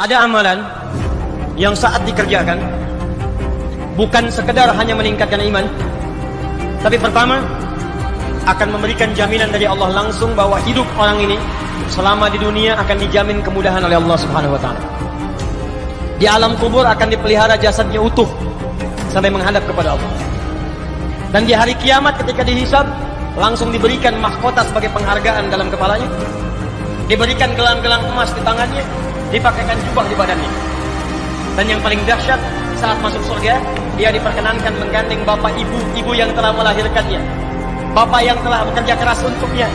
Ada amalan yang saat dikerjakan bukan sekedar hanya meningkatkan iman, tapi pertama akan memberikan jaminan dari Allah langsung bahwa hidup orang ini selama di dunia akan dijamin kemudahan oleh Allah Subhanahu wa taala. Di alam kubur akan dipelihara jasadnya utuh sampai menghadap kepada Allah. Dan di hari kiamat ketika dihisab langsung diberikan mahkota sebagai penghargaan dalam kepalanya, diberikan gelang-gelang emas di tangannya, dipakaikan jubah di badannya. Dan yang paling dahsyat, saat masuk surga dia diperkenankan menggandeng bapak ibu yang telah melahirkannya, bapak yang telah bekerja keras untuknya,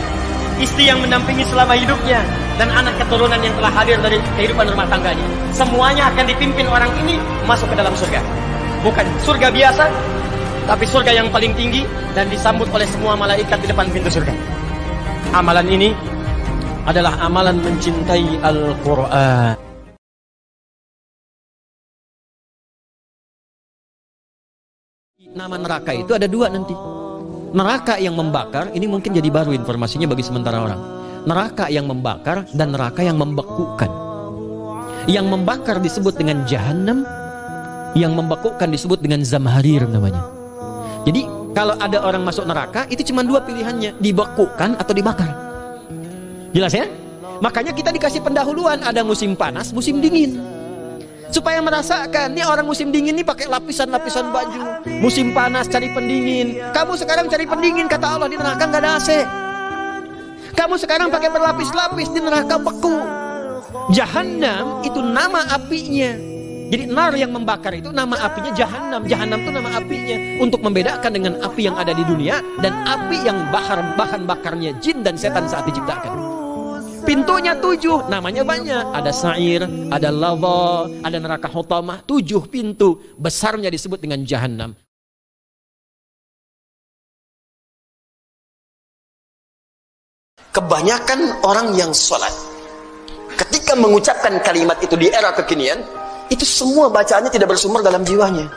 istri yang mendampingi selama hidupnya, dan anak keturunan yang telah hadir dari kehidupan rumah tangganya. Semuanya akan dipimpin orang ini masuk ke dalam surga. Bukan surga biasa, tapi surga yang paling tinggi, dan disambut oleh semua malaikat di depan pintu surga. Amalan ini adalah amalan mencintai Al-Quran. Nama neraka itu ada dua nanti. Neraka yang membakar, ini mungkin jadi baru informasinya bagi sementara orang. Neraka yang membakar dan neraka yang membekukan. Yang membakar disebut dengan Jahannam, yang membekukan disebut dengan Zamharir namanya. Jadi kalau ada orang masuk neraka, itu cuma dua pilihannya, dibekukan atau dibakar. Jelas ya? Makanya kita dikasih pendahuluan, ada musim panas, musim dingin. Supaya merasakan, nih orang musim dingin nih pakai lapisan-lapisan baju. Musim panas cari pendingin. Kamu sekarang cari pendingin, kata Allah, di neraka nggak ada AC. Kamu sekarang pakai berlapis-lapis, di neraka beku. Jahannam itu nama apinya. Jadi nar yang membakar itu nama apinya Jahannam. Jahannam itu nama apinya, untuk membedakan dengan api yang ada di dunia dan api yang bahan bakarnya jin dan setan saat diciptakan. Pintunya 7, namanya banyak. Ada Sa'ir, ada Lava, ada neraka Hutamah. 7 pintu, besarnya disebut dengan Jahannam. Kebanyakan orang yang sholat, ketika mengucapkan kalimat itu di era kekinian, itu semua bacaannya tidak bersumber dalam jiwanya,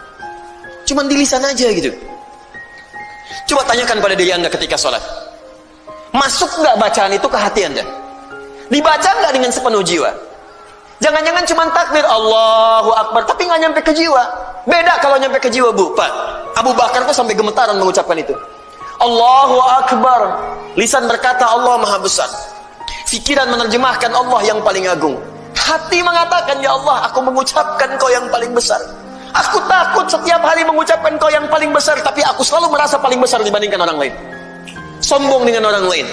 cuman di lisan aja gitu. Coba tanyakan pada diri anda ketika sholat, masuk nggak bacaan itu ke hati anda? Dibaca nggak dengan sepenuh jiwa? Jangan-jangan cuma takbir Allahu Akbar, tapi nggak nyampe ke jiwa. Beda kalau nyampe ke jiwa, Bu. Pak Abu Bakar tuh sampai gemetaran mengucapkan itu. Allahu Akbar, lisan berkata Allah Maha Besar, pikiran menerjemahkan Allah yang paling agung, hati mengatakan ya Allah, aku mengucapkan Kau yang paling besar. Aku takut setiap hari mengucapkan Kau yang paling besar, tapi aku selalu merasa paling besar dibandingkan orang lain. Sombong dengan orang lain,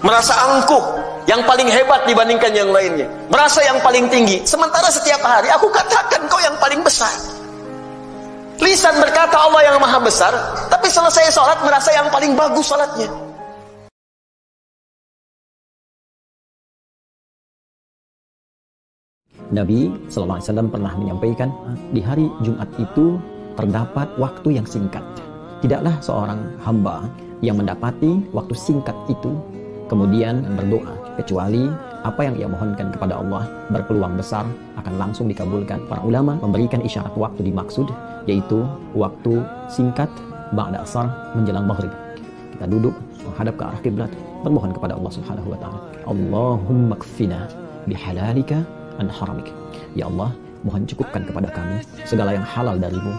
merasa angkuh, yang paling hebat dibandingkan yang lainnya, merasa yang paling tinggi. Sementara setiap hari aku katakan Kau yang paling besar. Lisan berkata Allah yang Maha Besar, tapi selesai sholat merasa yang paling bagus sholatnya. Nabi SAW pernah menyampaikan, di hari Jumat itu terdapat waktu yang singkat. Tidaklah seorang hamba yang mendapati waktu singkat itu kemudian berdoa, kecuali apa yang ia mohonkan kepada Allah berpeluang besar akan langsung dikabulkan. Para ulama memberikan isyarat waktu dimaksud, yaitu waktu singkat ba'da asar menjelang maghrib. Kita duduk menghadap ke arah kiblat, bermohon kepada Allah Subhanahu wa taala. Allahumma kfina bihalalika an haramik. Ya Allah, mohon cukupkan kepada kami segala yang halal darimu,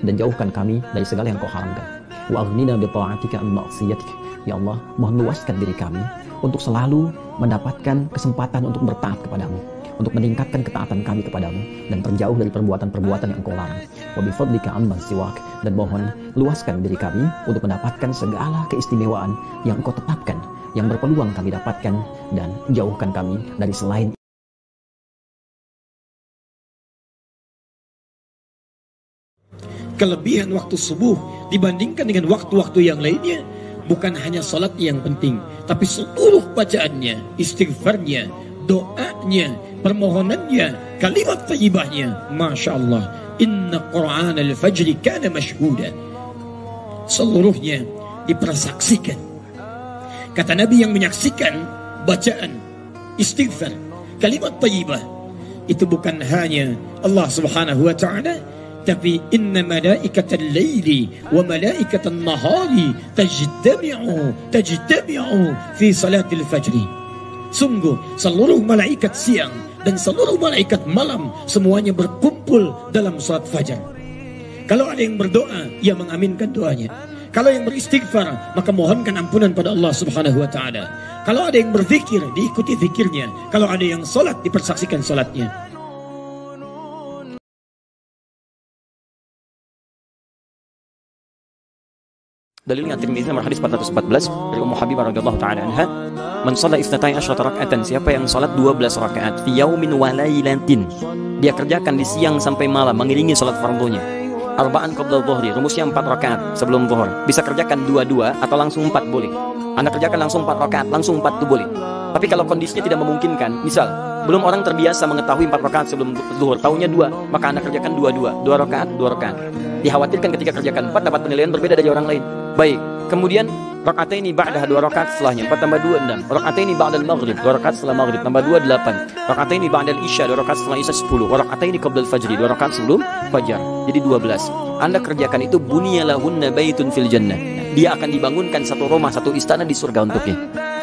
dan jauhkan kami dari segala yang Kau haramkan. Wa aghnina bi ta'atika an ma'siyatik. Ya Allah, mohon luaskan diri kami untuk selalu mendapatkan kesempatan untuk bertaat kepadamu, untuk meningkatkan ketaatan kami kepadamu, dan terjauh dari perbuatan-perbuatan yang Engkau larang. Wa bi fadlika amman siwak, dan mohon luaskan diri kami untuk mendapatkan segala keistimewaan yang Engkau tetapkan, yang berpeluang kami dapatkan, dan jauhkan kami dari selain. Kelebihan waktu subuh dibandingkan dengan waktu-waktu yang lainnya, bukan hanya salat yang penting, tapi seluruh bacaannya, istighfarnya, doanya, permohonannya, kalimat thayyibahnya. Masya Allah, inna Qur'an al-fajri kana mashhuda. Seluruhnya dipersaksikan. Kata Nabi, yang menyaksikan bacaan, istighfar, kalimat thayyibah, itu bukan hanya Allah Subhanahu wa ta'ala, tapi inna malaikatal laili wa malaikatal nahari tajtami'u fi salatil fajri. Sungguh seluruh malaikat siang dan seluruh malaikat malam semuanya berkumpul dalam salat fajar. Kalau ada yang berdoa, ia mengaminkan doanya. Kalau yang beristighfar, maka mohonkan ampunan pada Allah Subhanahu wa taala. Kalau ada yang berzikir, diikuti zikirnya. Kalau ada yang salat, dipersaksikan salatnya. Dalilnya Tirmidzi nomor hadis 414 dari Ummu Habibah radhiyallahu taala anha, "Man shalla 12 raka'atan," siapa yang salat 12 rakaat fi yaumin wa lailatin, dia kerjakan di siang sampai malam mengiringi salat fardunya. Arba'an qabla dhuhri, rumusnya 4 rakaat sebelum zuhur. Bisa kerjakan 2-2 atau langsung 4 boleh. Anda kerjakan langsung 4 rakaat, langsung 4 itu boleh. Tapi kalau kondisinya tidak memungkinkan, misal belum orang terbiasa mengetahui 4 rakaat sebelum zuhur, taunya 2, maka Anda kerjakan 2 rakaat, 2 rakaat. Dikhawatirkan ketika kerjakan 4 dapat penilaian berbeda dari orang lain. Baik, kemudian rakaataini ba'daha 2 rakaat setelahnya, 4 tambah 2 6. Rakaataini ba'dal maghrib 2 rakaat setelah maghrib, tambah 2 8. Rakaataini ba'dal isya 2 rakaat setelah isya 10. Rakaataini qabla al-fajri 2 rakaat sebelum fajar. Jadi 12. Anda kerjakan itu, buniyalahunna baitun fil jannah. Dia akan dibangunkan satu rumah, satu istana di surga untuknya.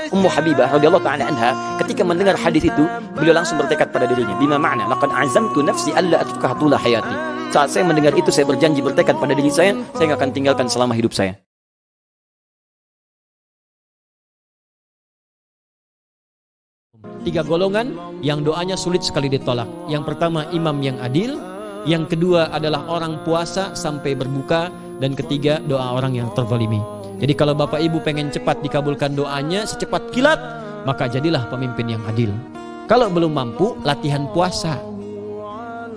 Ummu Habibah radhiyallahu taala anha ketika mendengar hadis itu, beliau langsung bertekad pada dirinya, bima ma'na laqad azamtu nafsi alla atrukaha tula hayati. Saat saya mendengar itu, saya berjanji, bertekad pada diri saya enggak akan tinggalkan selama hidup saya. Tiga golongan yang doanya sulit sekali ditolak. Yang pertama, imam yang adil. Yang kedua adalah orang puasa sampai berbuka. Dan ketiga, doa orang yang terzalimi. Jadi kalau Bapak Ibu pengen cepat dikabulkan doanya, secepat kilat, maka jadilah pemimpin yang adil. Kalau belum mampu, latihan puasa.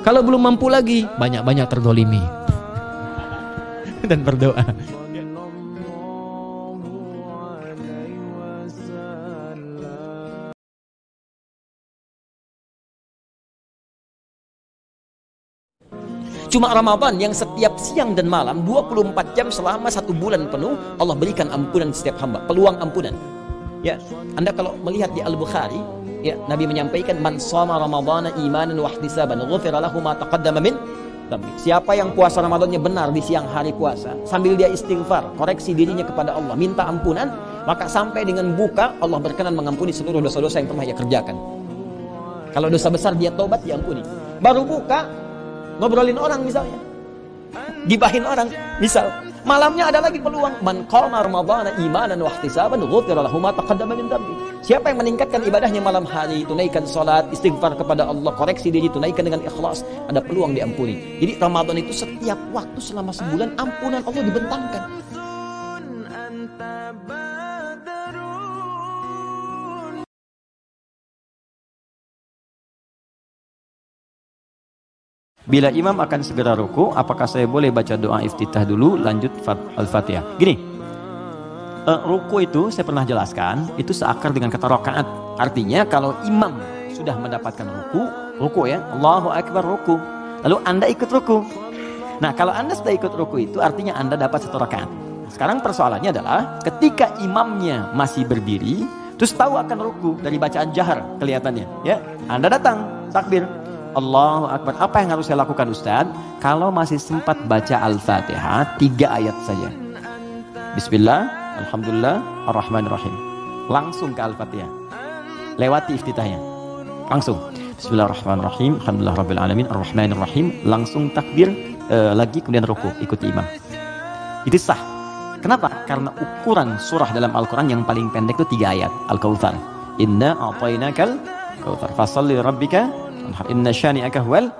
Kalau belum mampu lagi, banyak-banyak terzalimi dan berdoa. Cuma Ramadan yang setiap siang dan malam 24 jam selama 1 bulan penuh Allah berikan ampunan setiap hamba, peluang ampunan. Ya, Anda kalau melihat di Al-Bukhari, ya, Nabi menyampaikan, man shoma ramadhana imanan wa ihtisaban ghufira lahu ma taqaddama min dhanbi. Siapa yang puasa Ramadannya benar di siang hari puasa, sambil dia istighfar, koreksi dirinya kepada Allah, minta ampunan, maka sampai dengan buka Allah berkenan mengampuni seluruh dosa-dosa yang pernah ia kerjakan. Kalau dosa besar dia taubat, diampuni. Baru buka, ngobrolin orang misalnya, gibahin orang misal, malamnya ada lagi peluang, man qama ramadhana imanan wa ihtisaban ghufira lahu ma taqaddama min dhanbi. Siapa yang meningkatkan ibadahnya malam hari, tunaikan salat, istighfar kepada Allah, koreksi diri, tunaikan dengan ikhlas, ada peluang diampuni. Jadi Ramadan itu setiap waktu selama sebulan ampunan Allah dibentangkan. Bila imam akan segera ruku, apakah saya boleh baca doa iftitah dulu, lanjut Al-Fatihah? Gini, ruku itu saya pernah jelaskan, itu seakar dengan kata rakaat. Artinya kalau imam sudah mendapatkan ruku ya, Allahu Akbar ruku, lalu Anda ikut ruku. Nah, kalau Anda sudah ikut ruku itu artinya Anda dapat 1 rakaat. Sekarang persoalannya adalah ketika imamnya masih berdiri, terus tahu akan ruku dari bacaan jahar kelihatannya, ya, Anda datang takbir Allahu Akbar. Apa yang harus saya lakukan, Ustaz? Kalau masih sempat baca Al-Fatihah 3 ayat saja. Bismillah, Alhamdulillah, Ar-Rahmanir-Rahim. Langsung ke Al-Fatihah. Lewati iftitahnya. Langsung. Bismillahirrahmanirrahim. Alhamdulillah Rabbil Alamin. Ar-Rahmanir-Rahim. Langsung takbir lagi, kemudian ruku. Ikuti imam. Itu sah. Kenapa? Karena ukuran surah dalam Al-Quran yang paling pendek itu 3 ayat. Al-Kautsar. Inna a'tainakal kautsar. Fasalli rabbika inna syani'aka huwal